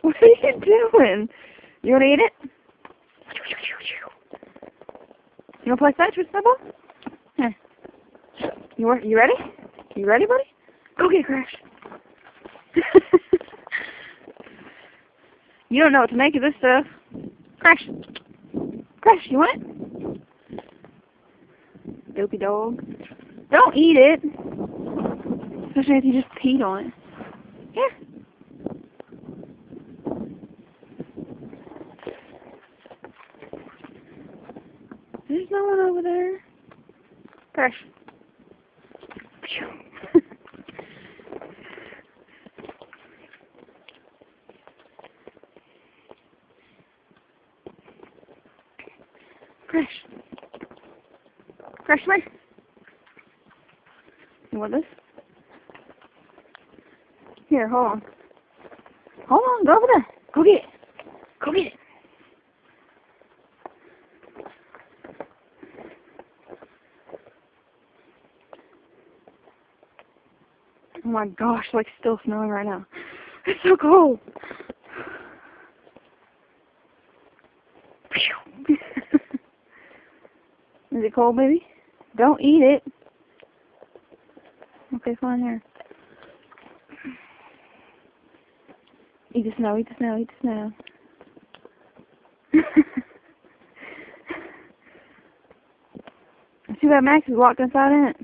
What are you doing? You want to eat it? You want to play fetch with Snowball? Here. You ready? You ready, buddy? Go get it, Crash. You don't know what to make of this stuff. Crash. Crash, you want it? Dopey dog. Don't eat it. Especially if you just peed on it. Here. There's no one over there. Crash. Crash. Crash, come here. You want this? Here, hold on. Hold on, go over there. Go get it. Go get it. Oh my gosh, like still snowing right now. It's so cold. Is it cold, baby? Don't eat it. Okay, fine, here. Eat the snow, eat the snow, eat the snow. Too bad Max is locked inside in it.